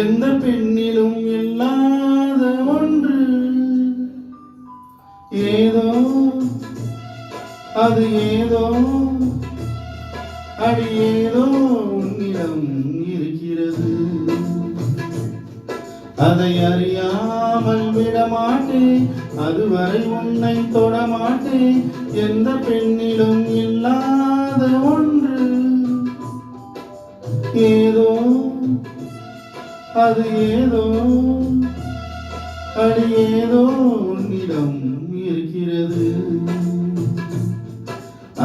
எந்த பெண்ணிலும் இல்லாத ஒன்று ஏதோ அது ஏதோ அடி ஏதோ உன்னிடம் இருக்கிறது. அதை அறியாமல் விடமாட்டேன், அதுவரை உன்னை தொடமாட்டேன். எந்த பெண்ணிலும் இல்லாத ஒன்று ஏதோ அது ஏதோ அடி ஏதோ உன்னிடம் இருக்கிறது.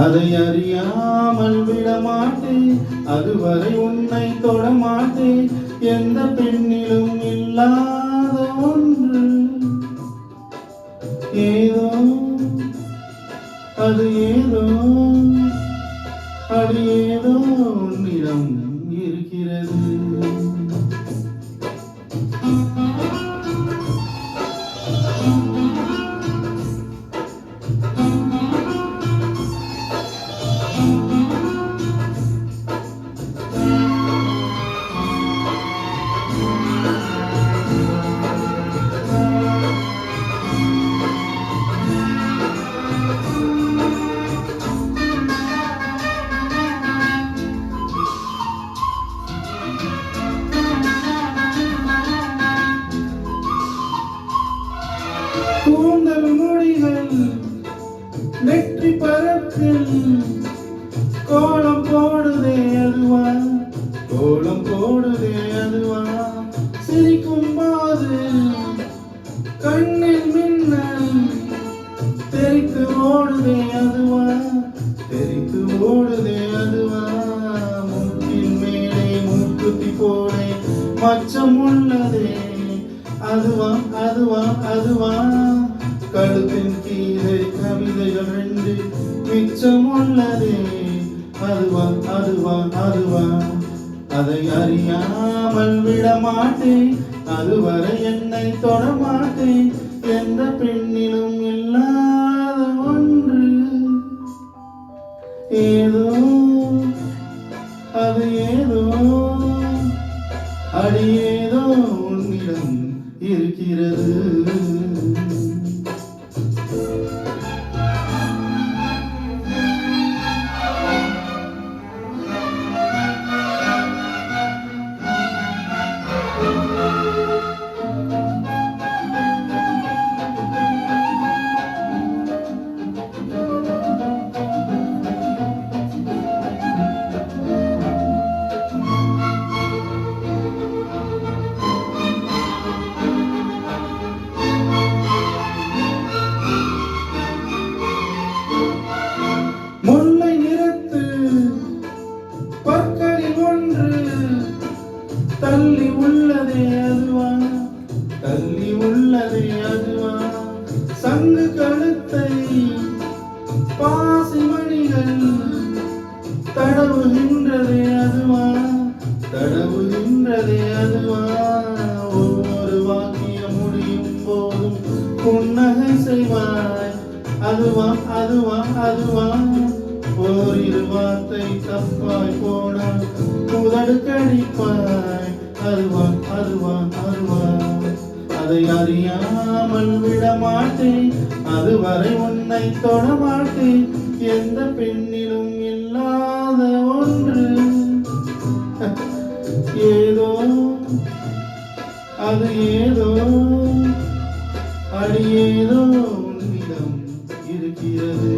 அதை அறியாமல் விடமாட்டேன், அதுவரை உன்னை தொடமாட்டேன். எந்த பெண்ணிலும் இல்லாத ஒன்று ஏதோ அது ஏதோ அது ஏதோ உன்னிடம் இருக்கிறது. கூந்தல் முடிகள் நெற்றி பறக்கில் கோலம் போடுதே அதுவா, கோலம் போடுதே அதுவா. சிரிக்கும் போது கண்ணில் மின்னல் தெரித்து ஓடுதே அதுவா, தெரித்து ஓடுதே அதுவா. மூக்கின் மேலே மூக்குத்தி போடே மச்சம் உள்ளதே அதுவா அதுவா அதுவா. கழுத்தின் கீழே கவிதைகள் ரெண்டு மிச்சம் உள்ளதே அதுவா அதுவா அதுவா. அதை அறியாமல் விடமாட்டேன், அதுவரை என்னை தொடமாட்டேன். எந்த பெண்ணிலும் இல்லாத ஒன்று ஏதோ அது ஏதோ அடி ஏதோ உன்னிடம் இருக்கிறது. முல்லை நிறத்து பற்களில் ஒன்று தள்ளி உள்ளதே அதுவா, தள்ளி உள்ளதே அதுவா. சங்கு கழுத்தை பாசி மணிகள் தடவுகின்றதே அதுவா, தடவுகின்றதே அதுவா. ஒவ்வொரு வாக்கியம் முடியும் போதும் புன்னகை செய்வாய் அதுவா அதுவா அதுவா. ஓரிரு வார்த்தை தப்பாய் போனால் உதடு கடிப்பாய் அதுவா அதுவா அதுவா. அதை அறியாமல் விடமாட்டேன், அதுவரை உன்னை தொடமாட்டேன். எந்த பெண்ணிலும் இல்லாத ஒன்று ஏதோ அது ஏதோ அடி ஏதோ உன்னிடம் இருக்கிறது.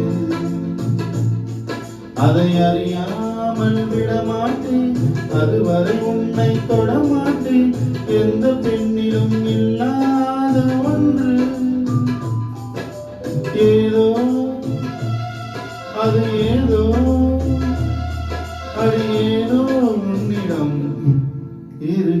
அதை அறியாமல் விடமாட்டேன், அதுவரை உன்னை தொடமாட்டேன். எந்த பெண்ணிலும் இல்லாத ஒன்று ஏதோ அது ஏதோ அது ஏதோ உன்னிடம் இரு